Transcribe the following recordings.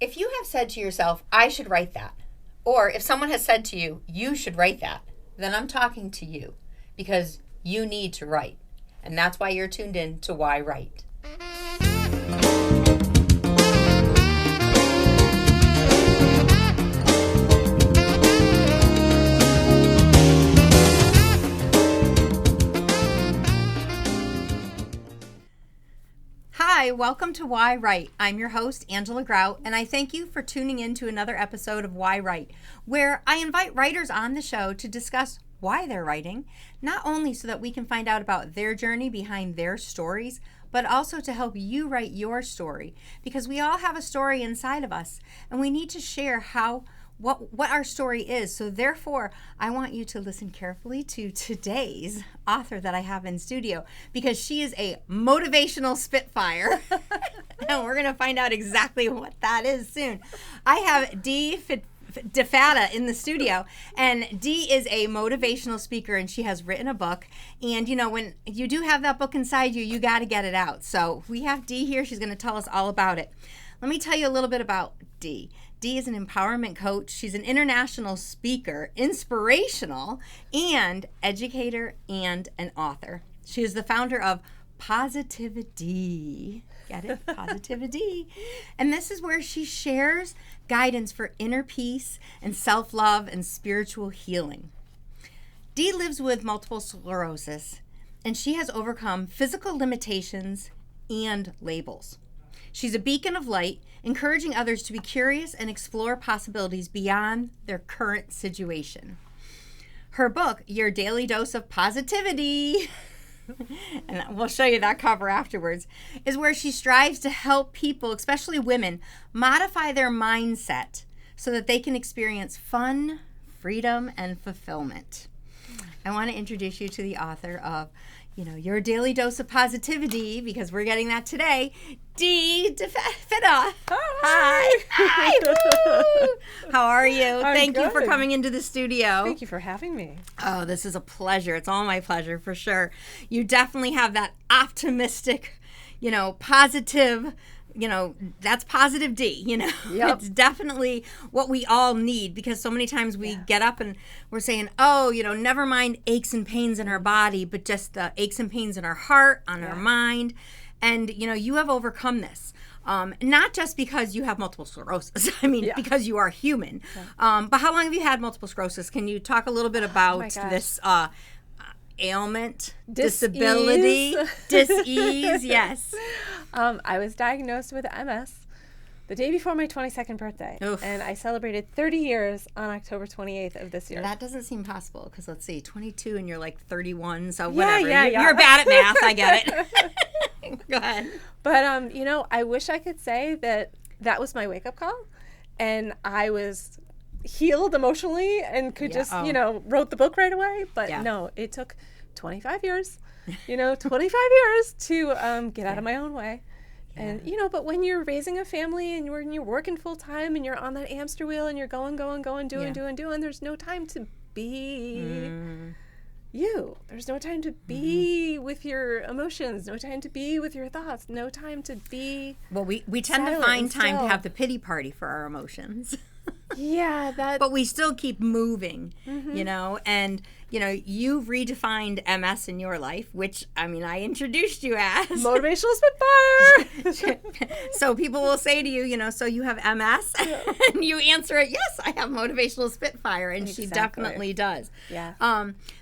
If you have said to yourself, I should write that, or if someone has said to you, you should write that, then I'm talking to you because you need to write. And that's why you're tuned in to yWrite. Hi, welcome to yWrite. I'm your host, Angela Grout, and I thank you for tuning in to another episode of yWrite, where I invite writers on the show to discuss why they're writing, not only so that we can find out about their journey behind their stories, but also to help you write your story, because we all have a story inside of us, and we need to share what our story is. So therefore, I want you to listen carefully to today's author that I have in studio, because she is a motivational spitfire. And we're going to find out exactly what that is soon. I have Dee DiFatta in the studio, and Dee is a motivational speaker, and she has written a book. And you know, when you do have that book inside you, you got to get it out. So we have Dee here. She's going to tell us all about it. Let me tell you a little bit about Dee. Dee is an empowerment coach. She's an international speaker, inspirational, and educator, and an author. She is the founder of PostivitiDEE. Get it? PostivitiDEE. And this is where she shares guidance for inner peace and self-love and spiritual healing. Dee lives with multiple sclerosis, and she has overcome physical limitations and labels. She's a beacon of light, encouraging others to be curious and explore possibilities beyond their current situation. Her book, Your Daily Dose of Positivity, and we'll show you that cover afterwards, is where she strives to help people, especially women, modify their mindset so that they can experience fun, freedom, and fulfillment. I want to introduce you to the author of Your Daily Dose of Positivity, because we're getting that today, Dee DiFatta. Hi. How are you? Thank you for coming into the studio. Thank you for having me. Oh, this is a pleasure. It's all my pleasure, for sure. You definitely have that optimistic, positive, that's positive D, Yep. It's definitely what we all need, because so many times we get up and we're saying, never mind aches and pains in our body, but just the aches and pains in our heart, on our mind. And, you have overcome this. Not just because you have multiple sclerosis, because you are human. Yeah. But how long have you had multiple sclerosis? Can you talk a little bit about this ailment, disability, dis-ease? Yes. I was diagnosed with MS the day before my 22nd birthday. Oof. And I celebrated 30 years on October 28th of this year. That doesn't seem possible, because let's see, 22 and you're like 31, so whatever. You're bad at math, I get it. Go ahead. But, I wish I could say that was my wake-up call, and I was healed emotionally and could just, wrote the book right away. But no, it took 25 years, 25 years to get out of my own way. Yeah. And, but when you're raising a family and you're working full time and you're on that hamster wheel and you're going, doing, there's no time to be you. There's no time to be with your emotions, no time to be with your thoughts, no time to be. Well, we tend to find time to have the pity party for our emotions. Yeah, but we still keep moving, and you've redefined MS in your life, which I introduced you as motivational spitfire. So people will say to you, so you have MS, and you answer it, yes, I have motivational spitfire, and She definitely does. Yeah.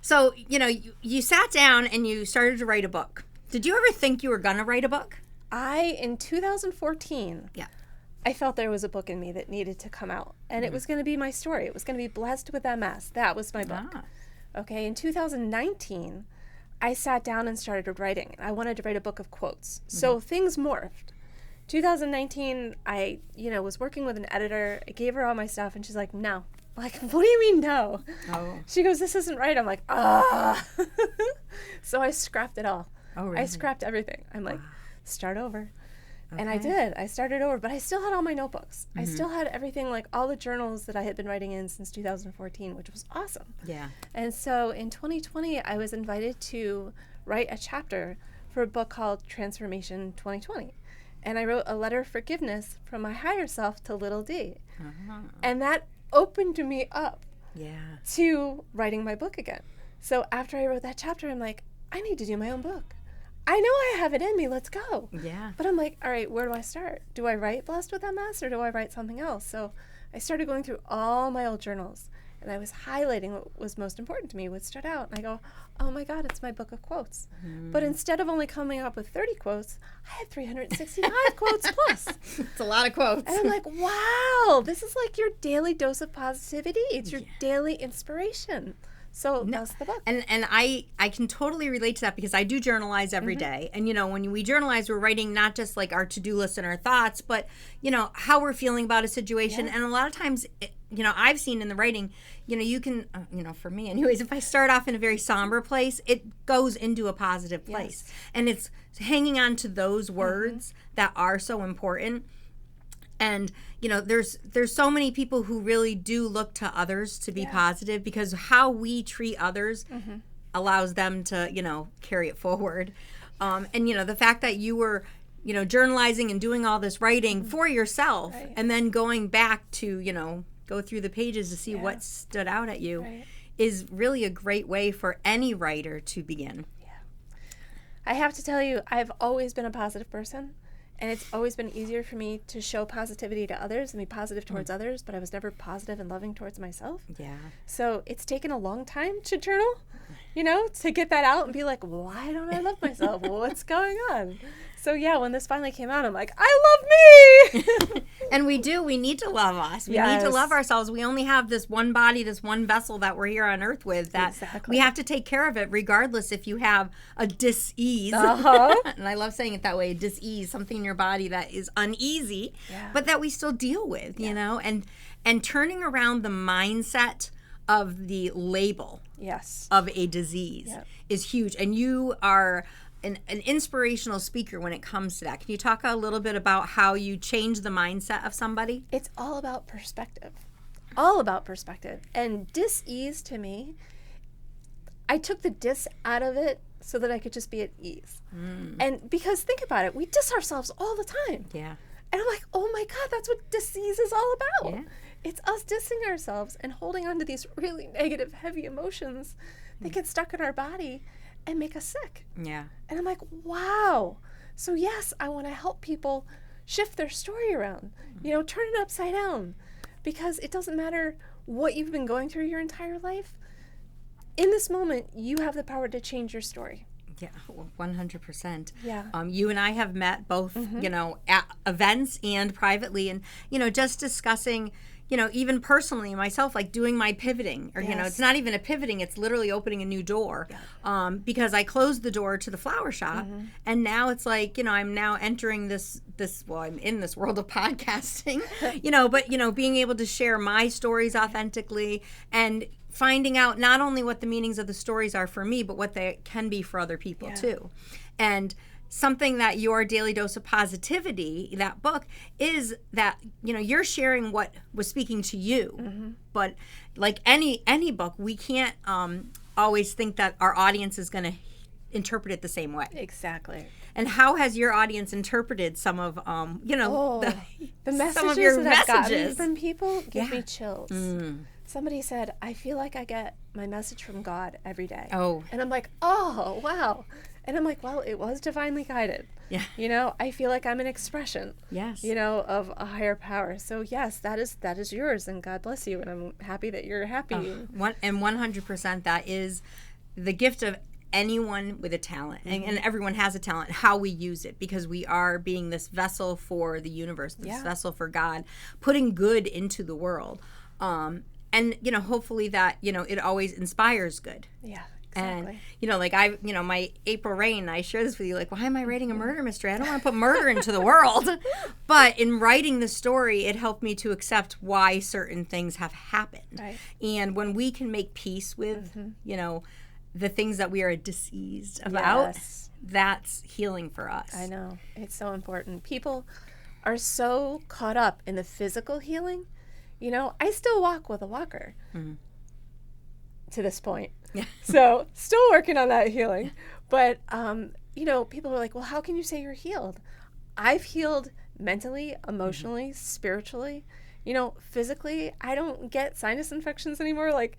So you sat down and you started to write a book. Did you ever think you were gonna write a book? In 2014. Yeah. I felt there was a book in me that needed to come out, and it was going to be my story. It was going to be Blessed with MS. That was my book. Okay, in 2019, I sat down and started writing. I wanted to write a book of quotes. So things morphed. 2019, I, was working with an editor. I gave her all my stuff, and she's like, no. I'm like, what do you mean no? Oh. She goes, this isn't right. I'm like, ah. So I scrapped it all. Oh, really? I scrapped everything. I'm like, start over. Okay. And I did. I started over, but I still had all my notebooks. I still had everything, like all the journals that I had been writing in since 2014, which was awesome. Yeah. And so in 2020, I was invited to write a chapter for a book called Transformation 2020. And I wrote a letter of forgiveness from my higher self to little D. Uh-huh. And that opened me up Yeah. to writing my book again. So after I wrote that chapter, I'm like, I need to do my own book. I know I have it in me. Let's go. Yeah. But I'm like, all right, where do I start? Do I write Blessed with MS or do I write something else? So I started going through all my old journals, and I was highlighting what was most important to me, what stood out. And I go, oh my God, it's my book of quotes. But instead of only coming up with 30 quotes, I had 365 quotes plus. It's a lot of quotes. And I'm like, wow, this is like your daily dose of positivity. It's your daily inspiration. So that's the book. And I can totally relate to that because I do journalize every day. And, when we journalize, we're writing not just like our to-do list and our thoughts, but, how we're feeling about a situation. Yeah. And a lot of times, I've seen in the writing, you can, for me anyways, if I start off in a very somber place, it goes into a positive place. Yes. And it's hanging on to those words that are so important. And, there's so many people who really do look to others to be positive because how we treat others allows them to, carry it forward. And, the fact that you were, journalizing and doing all this writing for yourself and then going back to, go through the pages to see what stood out at you is really a great way for any writer to begin. Yeah. I have to tell you, I've always been a positive person. And it's always been easier for me to show positivity to others and be positive towards others, but I was never positive and loving towards myself. Yeah. So it's taken a long time to journal, to get that out and be like, why don't I love myself? What's going on? So yeah, when this finally came out, I'm like, I love me! And we do. We need to love us. We need to love ourselves. We only have this one body, this one vessel that we're here on earth with that we have to take care of it regardless if you have a dis-ease. And I love saying it that way, dis-ease, something in your body that is uneasy, but that we still deal with, and turning around the mindset of the label of a disease is huge. And you are an inspirational speaker when it comes to that. Can you talk a little bit about how you change the mindset of somebody? It's all about perspective. All about perspective. And dis-ease to me, I took the dis out of it so that I could just be at ease. And because think about it, we diss ourselves all the time. Yeah. And I'm like, oh my God, that's what dis-ease is all about. Yeah. It's us dissing ourselves and holding on to these really negative, heavy emotions that get stuck in our body and make us sick. Yeah. And I'm like, wow. So yes, I want to help people shift their story around, turn it upside down, because it doesn't matter what you've been going through your entire life. In this moment, you have the power to change your story. Yeah, 100%. Yeah. You and I have met both, at events and privately, and, just discussing, even personally myself, like doing my pivoting, or, it's not even a pivoting, it's literally opening a new door, because I closed the door to the flower shop, and now it's like, I'm now entering this, I'm in this world of podcasting, but, being able to share my stories authentically and finding out not only what the meanings of the stories are for me, but what they can be for other people too. And something that your Daily Dose of Positivity, that book, is that, you're sharing what was speaking to you. But like any book, we can't always think that our audience is going to interpret it the same way. Exactly. And how has your audience interpreted some of, the messages some of your that I've messages gotten from people give me chills. Somebody said, I feel like I get my message from God every day. Oh. And I'm like, oh, wow. And I'm like, well, it was divinely guided. Yeah. I feel like I'm an expression. Yes. Of a higher power. So yes, that is yours, and God bless you. And I'm happy that you're happy. And 100%, that is the gift of anyone with a talent, and everyone has a talent, how we use it, because we are being this vessel for the universe, this vessel for God, putting good into the world. And, hopefully that, it always inspires good. Yeah, exactly. And, like my April Rain, I share this with you, like, why am I writing a murder mystery? I don't want to put murder into the world. But in writing the story, it helped me to accept why certain things have happened. Right. And when we can make peace with, the things that we are diseased about, that's healing for us. I know. It's so important. People are so caught up in the physical healing. I still walk with a walker to this point. Yeah. So still working on that healing. But, people are like, well, how can you say you're healed? I've healed mentally, emotionally, spiritually, physically. I don't get sinus infections anymore. Like,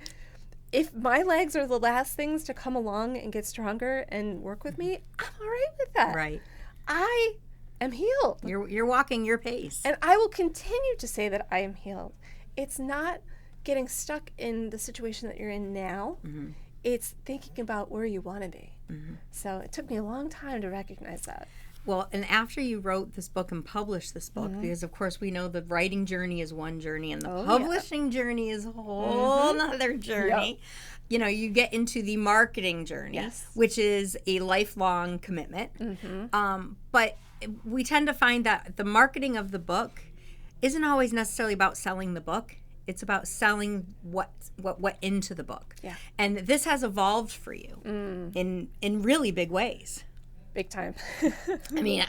if my legs are the last things to come along and get stronger and work with me, I'm all right with that. Right. I am healed. You're walking your pace. And I will continue to say that I am healed. It's not getting stuck in the situation that you're in now. Mm-hmm. It's thinking about where you want to be. Mm-hmm. So it took me a long time to recognize that. Well, and after you wrote this book and published this book, because of course we know the writing journey is one journey and the publishing journey is a whole other journey. Yep. You get into the marketing journey, which is a lifelong commitment. Mm-hmm. But we tend to find that the marketing of the book isn't always necessarily about selling the book. It's about selling what went into the book. Yeah. And this has evolved for you in really big ways. Big time. I mean,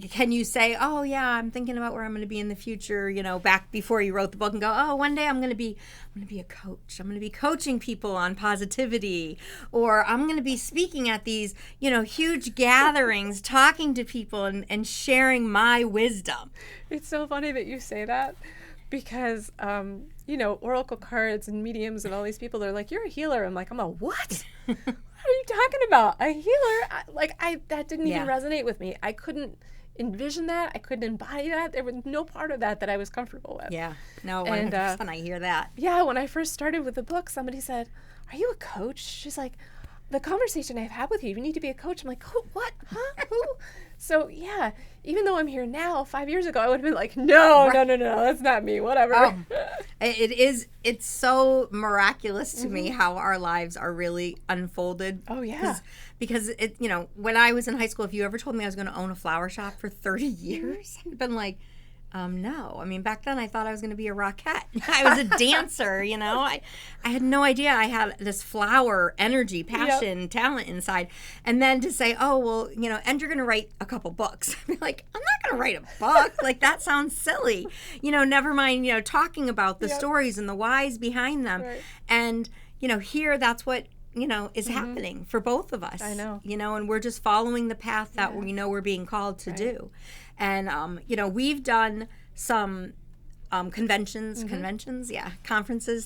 can you say, oh yeah, I'm thinking about where I'm going to be in the future, back before you wrote the book, and go, oh, one day I'm going to be a coach. I'm going to be coaching people on positivity, or I'm going to be speaking at these, huge gatherings, talking to people and sharing my wisdom. It's so funny that you say that, because, oracle cards and mediums and all these people, they're like, you're a healer. I'm like, I'm a what? What are you talking about? A healer? That didn't even resonate with me. I couldn't envision that. I couldn't embody that. There was no part of that I was comfortable with. Yeah. No, 100%. I hear that. Yeah. When I first started with the book, somebody said, are you a coach? She's like, the conversation I've had with you need to be a coach. I'm like, who? What? Huh? Who? So, yeah, even though I'm here now, 5 years ago, I would have been like, no, that's not me, whatever. Oh, it's so miraculous to me how our lives are really unfolded. Oh, yeah. Because when I was in high school, if you ever told me I was going to own a flower shop for 30 years, I'd been like, no. I mean, back then I thought I was going to be a rockette. I was a dancer, I had no idea I had this flower energy, passion, talent inside. And then to say, oh, well, and you're going to write a couple books. I'd be like, I'm not going to write a book. Like, that sounds silly. Never mind, talking about the stories and the whys behind them. Right. And, here that's what, is happening for both of us. I know. And we're just following the path that we know we're being called to do. And, we've done some conferences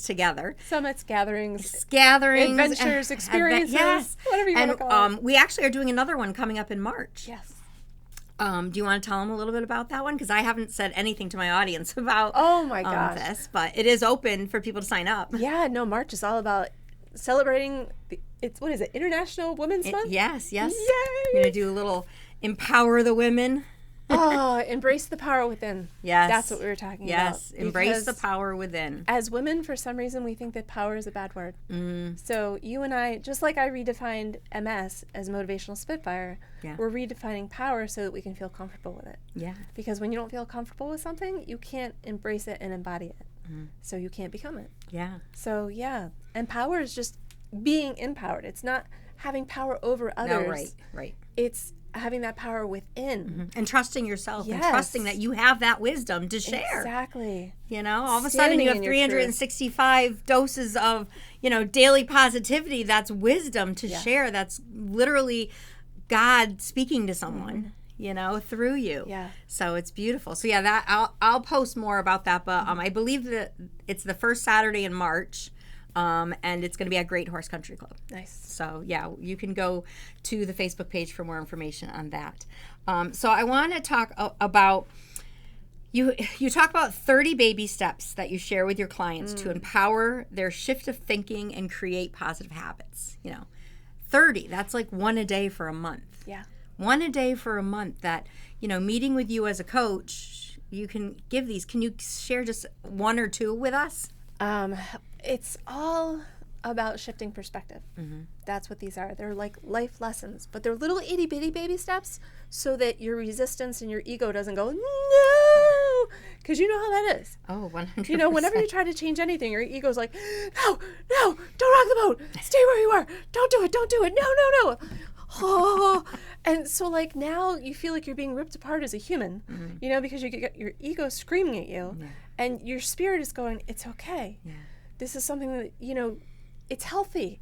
together. Summits, gatherings, adventures, experiences, whatever you want to call it. We actually are doing another one coming up in March. Yes. Do you want to tell them a little bit about that one? Because I haven't said anything to my audience about this, but it is open for people to sign up. Yeah, no, March is all about celebrating, International Women's Month? Yes. Yay! We're going to do a little empower the women. Embrace the power within. Yes. That's what we were talking about. Yes, embrace the power within. As women, for some reason, we think that power is a bad word. So you and I, just like I redefined MS as motivational spitfire, we're redefining power so that we can feel comfortable with it. Yeah. Because when you don't feel comfortable with something, you can't embrace it and embody it. So you can't become it. Yeah. So, and power is just being empowered. It's not having power over others. No, right. It's having that power within. And trusting yourself and trusting that you have that wisdom to share. Exactly. All of a sudden you have 365 doses of, daily positivity. That's wisdom to share. That's literally God speaking to someone. Through you. Yeah. So it's beautiful. So that I'll post more about that. But I believe that it's the first Saturday in March, and it's going to be at Great Horse Country Club. Nice. So you can go to the Facebook page for more information on that. So I want to talk about you talk about 30 baby steps that you share with your clients to empower their shift of thinking and create positive habits. 30. That's like one a day for a month. Yeah. One a day for a month that, meeting with you as a coach, you can give these. Can you share just one or two with us? It's all about shifting perspective. That's what these are. They're like life lessons, but they're little itty bitty baby steps so that your resistance and your ego doesn't go, no, because you know how that is. Oh, 100%. Whenever you try to change anything, your ego's like, no, don't rock the boat. Stay where you are. Don't do it. No. Oh, and so now you feel like you're being ripped apart as a human, because you get your ego screaming at you, and your spirit is going, it's okay. Yeah. This is something that, it's healthy.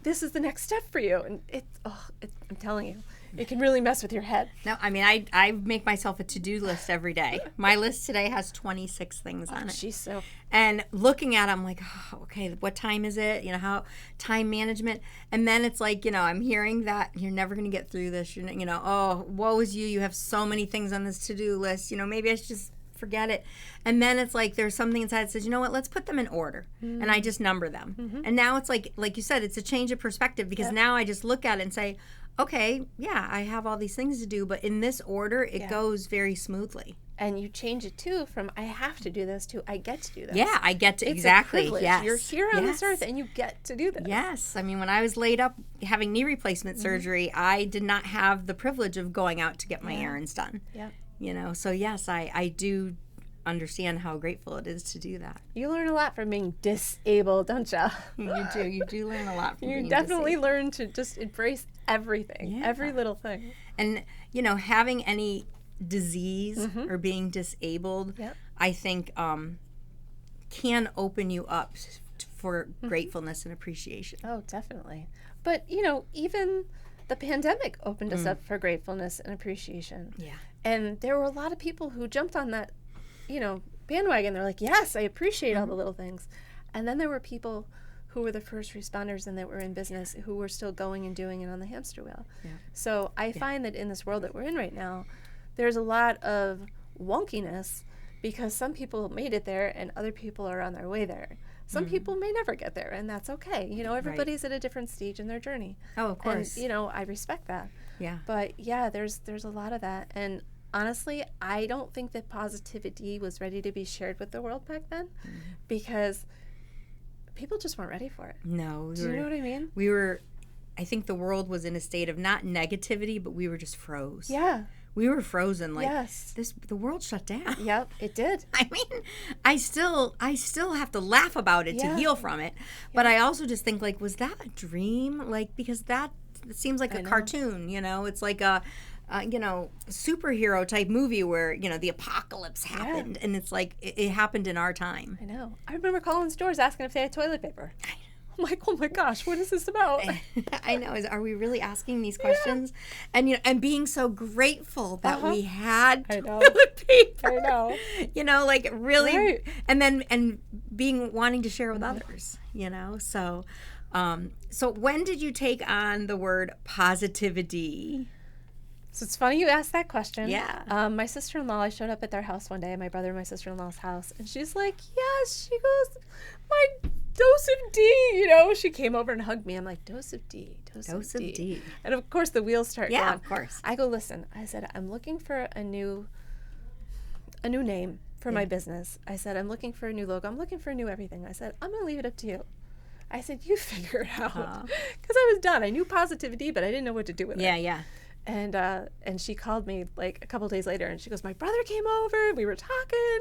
This is the next step for you. And I'm telling you, It can really mess with your head. No, I mean, I make myself a to-do list every day. My list today has 26 things on it. Jeez, And looking at it, I'm like, oh, okay, what time is it? You know, how time management. And then it's like, you know, I'm hearing that you're never going to get through this. You know, oh, woe is you. You have so many things on this to-do list. You know, maybe I should just forget it. And then it's like there's something inside that says, you know what, let's put them in order. And I just number them. And now it's like you said, it's a change of perspective, because now I just look at it and say, okay, yeah, I have all these things to do, but in this order, it goes very smoothly. And you change it too from I have to do this to I get to do this. Yeah, I get to, it's exactly. A privilege. Yes. You're here on this earth and you get to do this. Yes. I mean, when I was laid up having knee replacement surgery, I did not have the privilege of going out to get my errands done. Yeah. You know, so yes, I do understand how grateful it is to do that. You learn a lot from being disabled, don't you? You do learn a lot from being You definitely disabled. learn to just embrace everything, every little thing. And, you know, having any disease or being disabled, I think can open you up for gratefulness and appreciation. Oh, definitely. But, you know, even the pandemic opened us up for gratefulness and appreciation. Yeah. And there were a lot of people who jumped on that, you know, bandwagon. They're like, yes, I appreciate all the little things. And then there were people who were the first responders and that were in business who were still going and doing it on the hamster wheel. Yeah. So I find that in this world that we're in right now, there's a lot of wonkiness because some people made it there and other people are on their way there. Some people may never get there, and that's okay. You know, everybody's at a different stage in their journey. Oh, of course. And, you know, I respect that. Yeah. But, yeah, there's a lot of that. And honestly, I don't think that PostivitiDEE was ready to be shared with the world back then because people just weren't ready for it. No. Do you know what I mean? We were, I think the world was in a state of not negativity, but we were just froze. Yeah. We were frozen, like yes. the world shut down. Yep, it did. I mean, I still have to laugh about it to heal from it. But I also just think, like, was that a dream? Like, because that seems like a cartoon, you know? It's like a you know, superhero type movie where, you know, the apocalypse happened and it's like it happened in our time. I know. I remember calling stores asking if they had toilet paper. I'm like, oh my gosh, what is this about? I know. Are we really asking these questions? And, you know, and being so grateful that we had toilet paper. I know. You know, like really, and being wanting to share with others. You know, so when did you take on the word PostivitiDEE? So it's funny you asked that question. Yeah. My sister-in-law, I showed up at their house one day, my brother and my sister-in-law's house, and she's like, yes, she goes, my dose of D, you know, she came over and hugged me. I'm like, dose of D. And of course the wheels start going. Yeah, of course. I go, listen, I said, I'm looking for a new name for my business. I said, I'm looking for a new logo. I'm looking for a new everything. I said, I'm going to leave it up to you. I said, you figure it out. Because I was done. I knew PostivitiDEE, but I didn't know what to do with it. Yeah. And she called me like a couple days later and she goes, my brother came over, we were talking.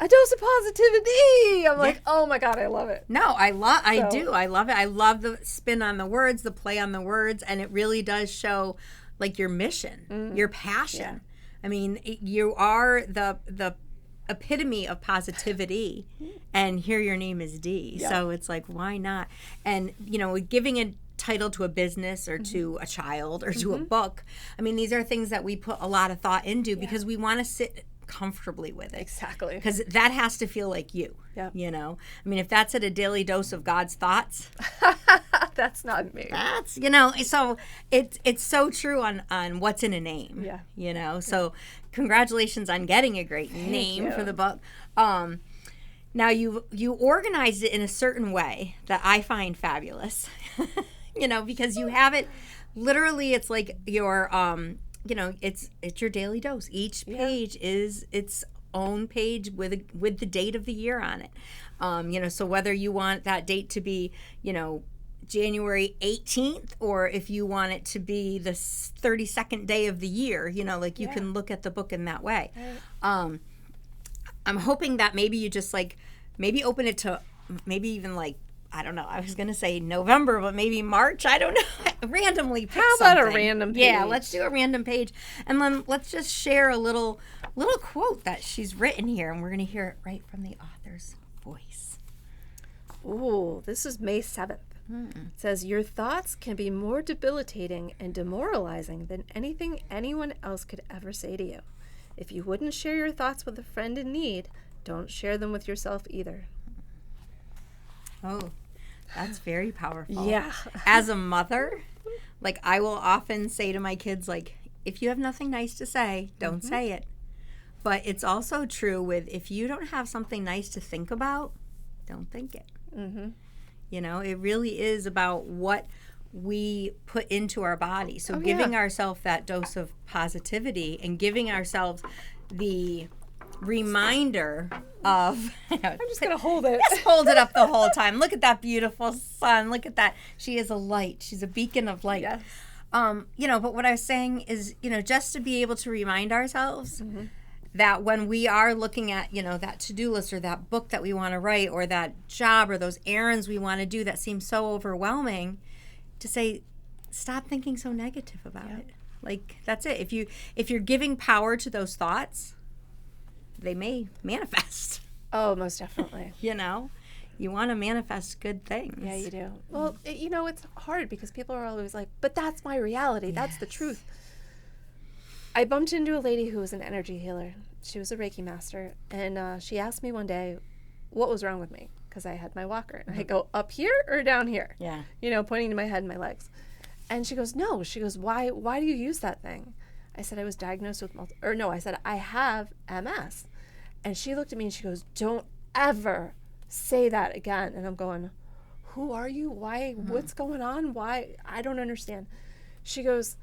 A dose of PostivitiDEE. I'm like, oh my God, I love it. No, I do. I love it. I love the spin on the words, the play on the words, and it really does show like your mission, your passion. Yeah. I mean, you are the epitome of positivity, and here your name is Dee. Yeah. So it's like, why not? And, you know, giving a title to a business or to a child or to a book, I mean, these are things that we put a lot of thought into because we want to sit comfortably with it. Exactly. Because that has to feel like you. Yep. You know? I mean, if that's at a daily dose of God's thoughts. That's not me. That's, you know, so it's so true on what's in a name. Yeah. You know? So congratulations on getting a great name for the book. Now you organized it in a certain way that I find fabulous. You know, because you have it literally, it's like your you know, it's your daily dose. Each page is its own page with the date of the year on it. You know, so whether you want that date to be, you know, January 18th, or if you want it to be the 32nd day of the year, you know, like you can look at the book in that way. Right. I'm hoping that maybe you just like, maybe open it to maybe even like, I don't know. I was going to say November, but maybe March. I don't know. Randomly pick How about something. a random page? Yeah, let's do a random page. And then let's just share a little quote that she's written here. And we're going to hear it right from the author's voice. Ooh, this is May 7th. It says, your thoughts can be more debilitating and demoralizing than anything anyone else could ever say to you. If you wouldn't share your thoughts with a friend in need, don't share them with yourself either. Oh, that's very powerful. Yeah. As a mother, like, I will often say to my kids, like, if you have nothing nice to say, don't say it. But it's also true with, if you don't have something nice to think about, don't think it. You know, it really is about what we put into our body. So giving ourselves that dose of positivity and giving ourselves the reminder of... I'm just going to hold it. Just hold it up the whole time. Look at that beautiful sun. Look at that. She is a light. She's a beacon of light. Yes. You know, but what I was saying is, you know, just to be able to remind ourselves that when we are looking at, you know, that to-do list or that book that we want to write or that job or those errands we want to do that seem so overwhelming, to say, stop thinking so negative about it. Like, that's it. If you're giving power to those thoughts, they may manifest. Oh, most definitely. You know, you want to manifest good things. Yeah, you do. Well, you know, it's hard because people are always like, but that's my reality. That's the truth. I bumped into a lady who was an energy healer. She was a Reiki master. And she asked me one day what was wrong with me because I had my walker. And I go, up here or down here? Yeah. You know, pointing to my head and my legs. And she goes, no. She goes, why do you use that thing? I said, I was diagnosed with I said, I have MS. And she looked at me and she goes, don't ever say that again. And I'm going, who are you? Why? What's going on? Why? I don't understand. She goes,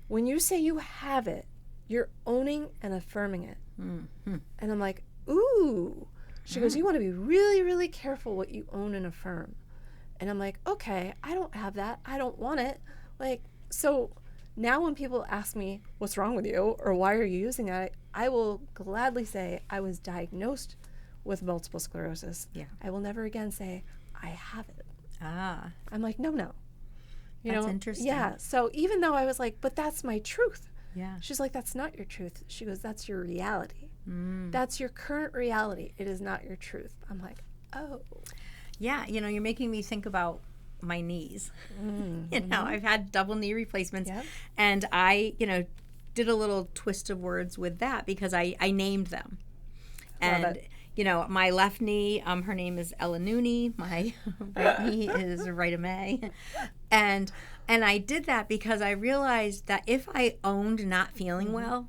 when you say you have it, you're owning and affirming it. And I'm like, ooh. She goes, you want to be really, really careful what you own and affirm. And I'm like, okay, I don't have that. I don't want it. Like, so now when people ask me, what's wrong with you? Or why are you using that? I will gladly say I was diagnosed with multiple sclerosis. Yeah. I will never again say, I have it. I'm like, no. That's interesting. Yeah. So even though I was like, but that's my truth. Yeah. She's like, that's not your truth. She goes, that's your reality. That's your current reality. It is not your truth. I'm like, oh. Yeah. You know, you're making me think about my knees. You know, I've had double knee replacements. Yep. And I, you know, did a little twist of words with that because I named them. And, you know, my left knee, her name is Ella Nooney. My right knee is Rita May. And I did that because I realized that if I owned not feeling well,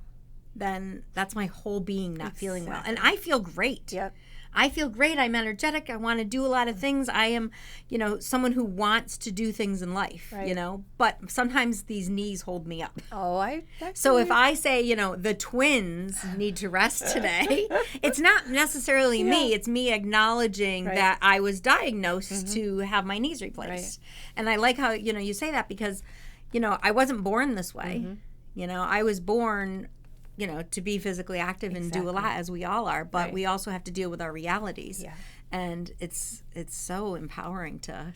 then that's my whole being not feeling well. And I feel great. Yep. I feel great. I'm energetic. I want to do a lot of things. I am, you know, someone who wants to do things in life, you know, but sometimes these knees hold me up. Oh, So if I say, you know, the twins need to rest today, it's not necessarily me. It's me acknowledging that I was diagnosed to have my knees replaced. And I like how, you know, you say that because, you know, I wasn't born this way. You know, I was born, you know, to be physically active and do a lot, as we all are, but we also have to deal with our realities. Yeah. And it's so empowering to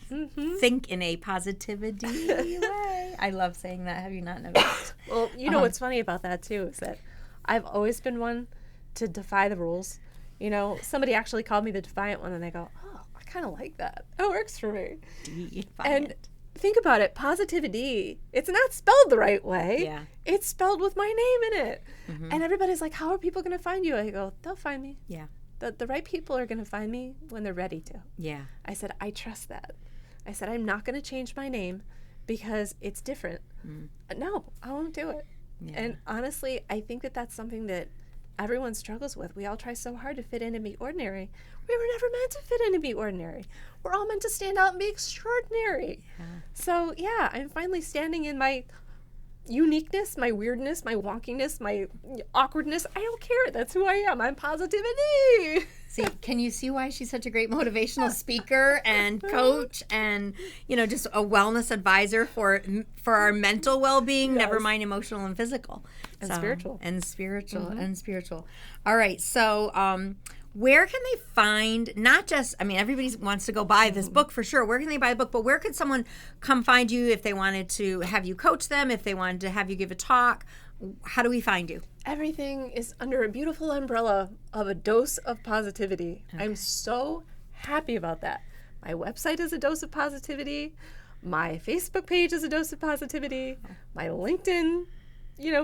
think in a PostivitiDEE way. I love saying that. Have you not noticed? Well, you know what's funny about that too is that I've always been one to defy the rules. You know, somebody actually called me the defiant one, and I go, oh, I kind of like that. It works for me. Defiant. And think about it, PostivitiDEE, it's not spelled the right way. Yeah. It's spelled with my name in it. And everybody's like, how are people going to find you? I go, they'll find me. Yeah. The right people are going to find me when they're ready to. Yeah. I said, I trust that. I said, I'm not going to change my name because it's different. No, I won't do it. Yeah. And honestly, I think that that's something that everyone struggles with. We all try so hard to fit in and be ordinary. We were never meant to fit in and be ordinary. We're all meant to stand out and be extraordinary. Yeah. So, yeah, I'm finally standing in my uniqueness, my weirdness, my wonkiness, my awkwardness. I don't care. That's who I am. I'm PostivitiDEE. See, can you see why she's such a great motivational speaker and coach and, you know, just a wellness advisor for our mental well-being, never mind emotional and physical. And spiritual. And spiritual, and spiritual. All right, so where can they find, not just, I mean, everybody wants to go buy this book for sure. Where can they buy the book? But where could someone come find you if they wanted to have you coach them, if they wanted to have you give a talk? How do we find you? Everything is under a beautiful umbrella of a dose of positivity. Okay. I'm so happy about that. My website is A Dose of Positivity. My Facebook page is A Dose of Positivity. My LinkedIn,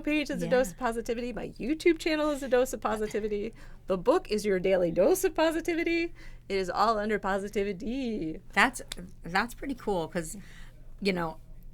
page is A Dose of Positivity. My YouTube channel is A Dose of Positivity. The book is Your Daily Dose of Positivity. It is all under PostivitiDEE. That's pretty cool because,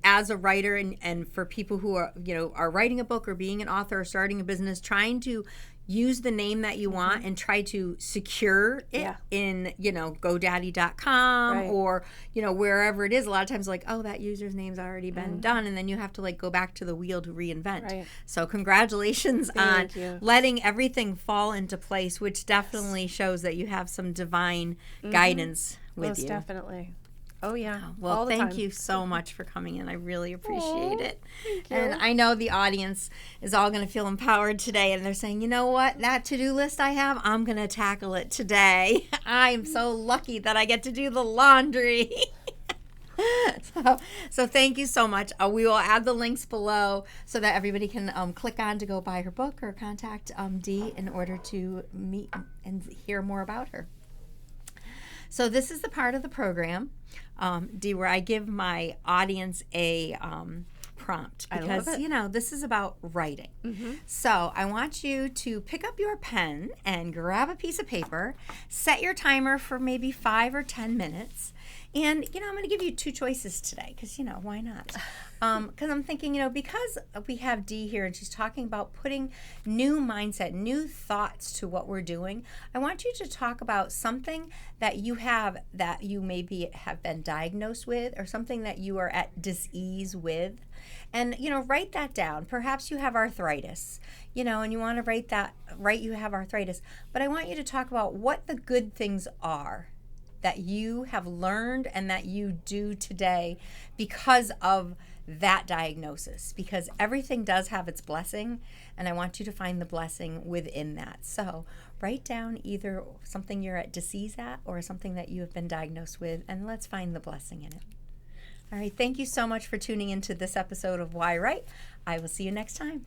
as a writer and for people who are writing a book or being an author or starting a business, trying to use the name that you want and try to secure it in, GoDaddy.com or, wherever it is. A lot of times like, oh, that user's name's already been done. And then you have to like go back to the wheel to reinvent. Right. So congratulations on letting everything fall into place, which definitely shows that you have some divine guidance with you. Most definitely. Oh, yeah. Well, thank you so much for coming in. I really appreciate it. Thank you. And I know the audience is all going to feel empowered today. And they're saying, you know what? That to-do list I have, I'm going to tackle it today. I'm so lucky that I get to do the laundry. So thank you so much. We will add the links below so that everybody can click on to go buy her book or contact Dee in order to meet and hear more about her. So this is the part of the program, Dee, where I give my audience a prompt because, this is about writing. So I want you to pick up your pen and grab a piece of paper, set your timer for maybe 5 or 10 minutes. And, I'm going to give you 2 choices today because, why not? Because I'm thinking, because we have Dee here and she's talking about putting new mindset, new thoughts to what we're doing, I want you to talk about something that you have that you maybe have been diagnosed with or something that you are at dis-ease with. And, write that down. Perhaps you have arthritis, and you want to write you have arthritis. But I want you to talk about what the good things are that you have learned and that you do today because of that diagnosis, because everything does have its blessing, and I want you to find the blessing within that. So write down either something you're at disease at or something that you have been diagnosed with, and let's find the blessing in it. All right, thank you so much for tuning into this episode of Why Write. I will see you next time.